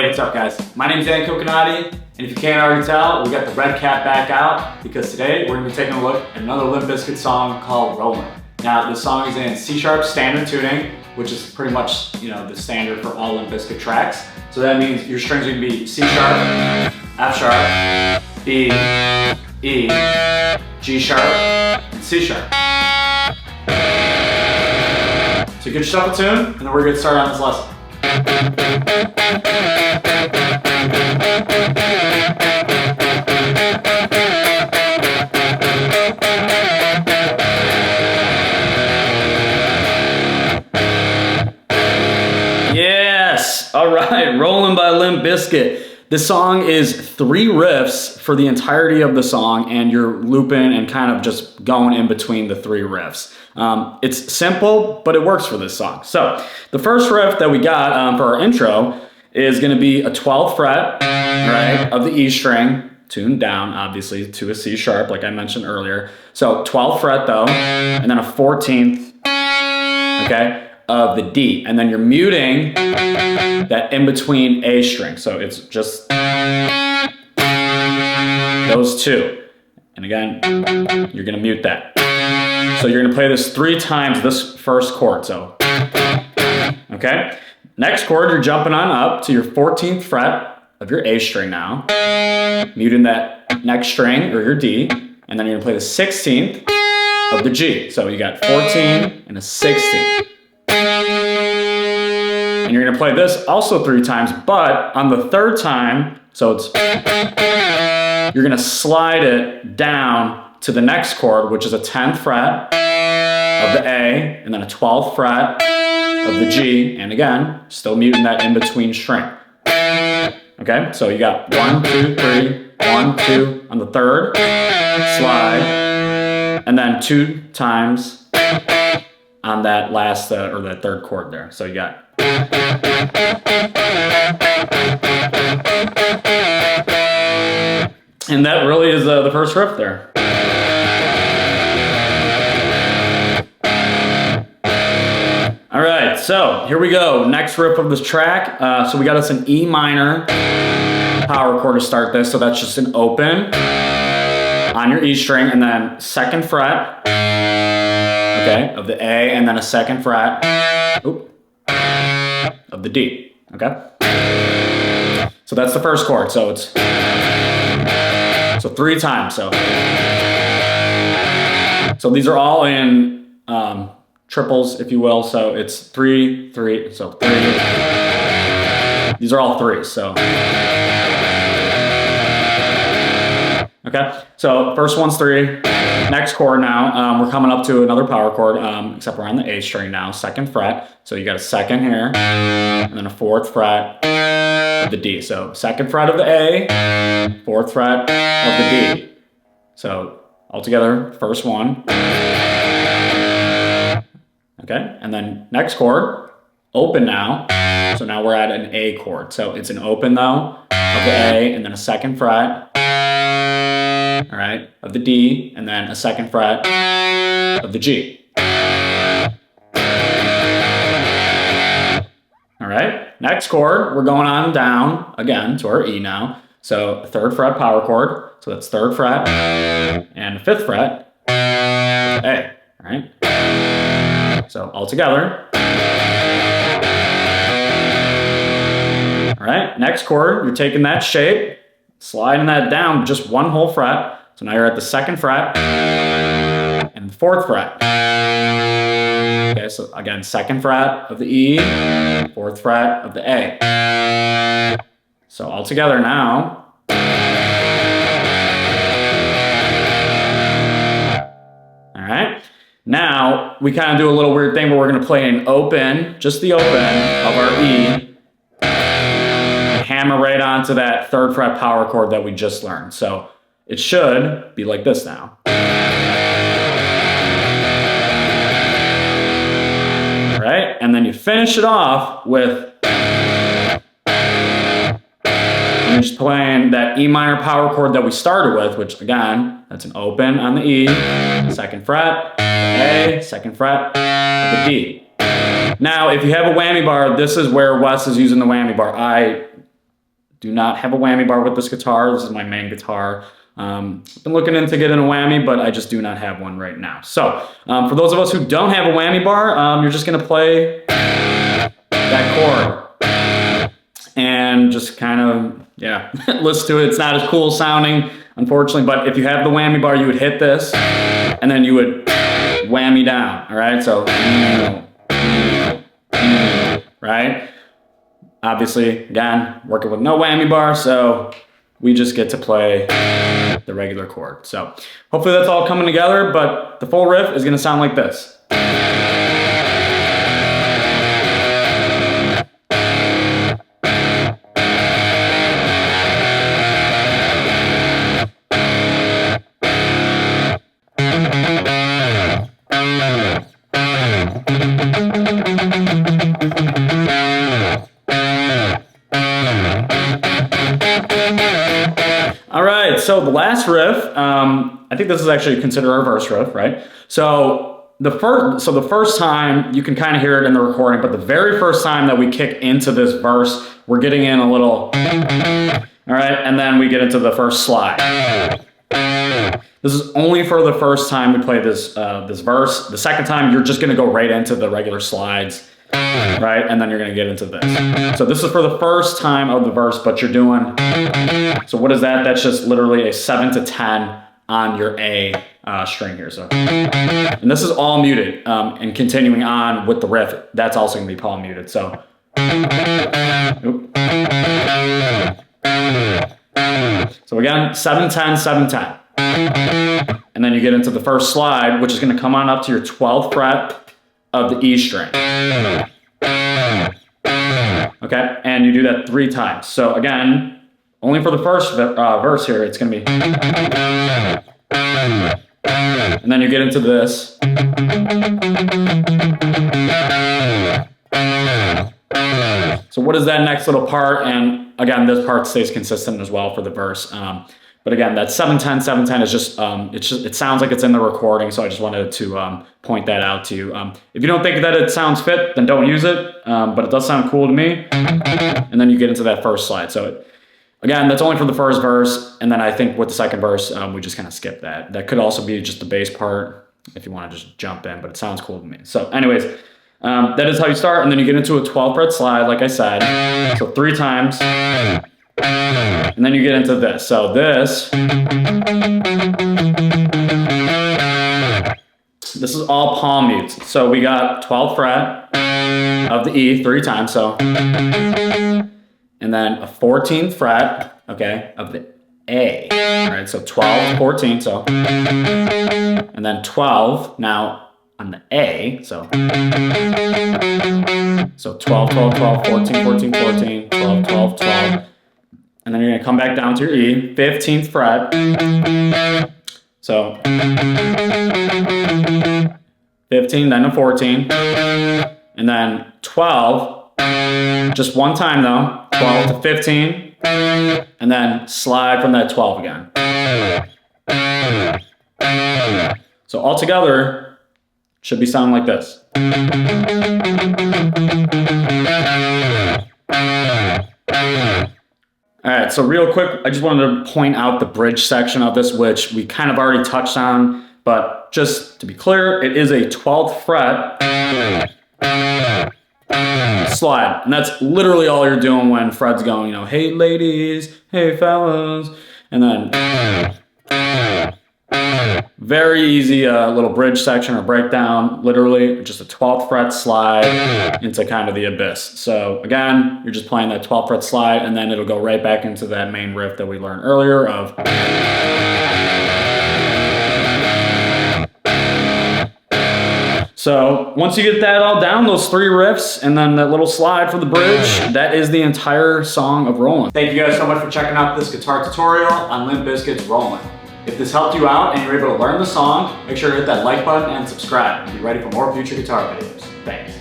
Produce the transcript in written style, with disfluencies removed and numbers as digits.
Hey, what's up guys? My name is Dan Coconati, and if you can't already tell, we got the red cap back out because today we're gonna be taking a look at another Limp Bizkit song called Rollin. Now, this song is in C# standard tuning, which is pretty much, the standard for all Limp Bizkit tracks. So that means your strings are gonna be C#, F#, B, E, G#, and C#. So get yourself a tune, and then we're gonna get started on this lesson. Yes! Alright, Rollin' by Limp Bizkit. This song is 3 riffs for the entirety of the song, and you're looping and kind of just going in between the 3 riffs. It's simple, but it works for this song. So, the first riff that we got for our intro is going to be a 12th fret, right, of the E string, tuned down, obviously, to a C# like I mentioned earlier. So, 12th fret though, and then a 14th, okay, of the D. And then you're muting that in between A string. So it's just those 2. And again, you're gonna mute that. So you're gonna play this 3 times this first chord, so. Okay? Next chord, you're jumping on up to your 14th fret of your A string now, muting that next string, or your D, and then you're gonna play the 16th of the G. So you got 14 and a 16. And you're gonna play this also 3 times, but on the 3rd time, so it's, you're gonna slide it down to the next chord, which is a 10th fret of the A, and then a 12th fret of the G, and again, still muting that in-between string. Okay, so you got 1, 2, 3, 1, 2 on the 3rd, slide, and then 2 times on that last, or that 3rd chord there. So you got. And that really is the first riff there. All right, so here we go. Next riff of this track. So we got us an E minor power chord to start this. So that's just an open on your E string, and then 2nd fret, okay, of the A, and then a 2nd fret, of the D, okay? So that's the first chord, so it's, 3 times, so these are all in triples, if you will, so it's 3, 3, so 3, these are all 3s, so. Okay, so first one's 3, next chord now, we're coming up to another power chord, except we're on the A string now, 2nd fret, so you got a 2nd here, and then a 4th fret of the D, so 2nd fret of the A, 4th fret of the D, so altogether, first one, okay, and then next chord, open now, so now we're at an A chord, so it's an open though, of the A, and then a 2nd fret, all right, of the D, and then a 2nd fret of the G. All right, next chord, we're going on down again to our E now. So 3rd fret power chord, so that's 3rd fret and 5th fret of the A, all right? So all together. All right, next chord, you're taking that shape, sliding that down just 1 whole fret. So now you're at the 2nd fret and the 4th fret. Okay, so again, 2nd fret of the E, 4th fret of the A. So all together now. All right, now we kind of do a little weird thing where we're gonna play an open, just the open of our E, hammer right onto that 3rd fret power chord that we just learned. So it should be like this now. All right, and then you finish it off with, you're just playing that E minor power chord that we started with, which again, that's an open on the E, 2nd fret, A, 2nd fret of the D. Now, if you have a whammy bar, this is where Wes is using the whammy bar. I do not have a whammy bar with this guitar. This is my main guitar. I've been looking into getting a whammy, but I just do not have one right now. So for those of us who don't have a whammy bar, you're just gonna play that chord and just kind of, yeah, listen to it. It's not as cool sounding, unfortunately, but if you have the whammy bar, you would hit this and then you would whammy down, all right? So, right? Obviously, again, working with no whammy bar, so we just get to play the regular chord. So hopefully that's all coming together, but the full riff is gonna sound like this. All right, so the last riff, I think this is actually considered our verse riff, right? So the first time, you can kind of hear it in the recording, but the very first time that we kick into this verse, we're getting in a little, all right, and then we get into the first slide. This is only for the first time we play this, this verse. The second time, you're just gonna go right into the regular slides, right? And then you're gonna get into this. So this is for the first time of the verse, but you're doing, so what is that? That's just literally a 7 to 10 on your A string here. So, and this is all muted, and continuing on with the riff, that's also gonna be all muted. So, so again, 7, 10, 7, 10. And then you get into the first slide, which is gonna come on up to your 12th fret of the E string. Okay, and you do that 3 times. So again, only for the first verse here, it's gonna be, and then you get into this. So what is that next little part? And again, this part stays consistent as well for the verse. But again, that 7-10, 7-10 is just, it sounds like it's in the recording, so I just wanted to point that out to you. If you don't think that it sounds fit, then don't use it, but it does sound cool to me. And then you get into that first slide. So again, that's only for the first verse, and then I think with the second verse, we just kind of skip that. That could also be just the bass part, if you want to just jump in, but it sounds cool to me. So anyways, that is how you start, and then you get into a 12 fret slide, like I said, so 3 times. And then you get into this. So this is all palm mutes. So we got 12th fret of the E 3 times. So, and then a 14th fret, okay, of the A. All right, so 12, 14. So, and then 12 now on the A. So 12, 12, 12, 14, 14, 14, 12, 12, 12. And then you're gonna come back down to your E, 15th fret. So 15, then a 14, and then 12, just one time though, 12 to 15, and then slide from that 12 again. So altogether, should be sounding like this. All right, so real quick, I just wanted to point out the bridge section of this, which we kind of already touched on, but just to be clear, it is a 12th fret slide. And that's literally all you're doing when Fred's going, you know, hey ladies, hey fellas, and then very easy little bridge section or breakdown, literally just a 12th fret slide into kind of the abyss. So again, you're just playing that 12th fret slide, and then it'll go right back into that main riff that we learned earlier of. So once you get that all down, those 3 riffs, and then that little slide for the bridge, that is the entire song of Rollin. Thank you guys so much for checking out this guitar tutorial on Limp Bizkit's Rollin. If this helped you out and you're able to learn the song, make sure to hit that like button and subscribe. Be ready for more future guitar videos. Thanks.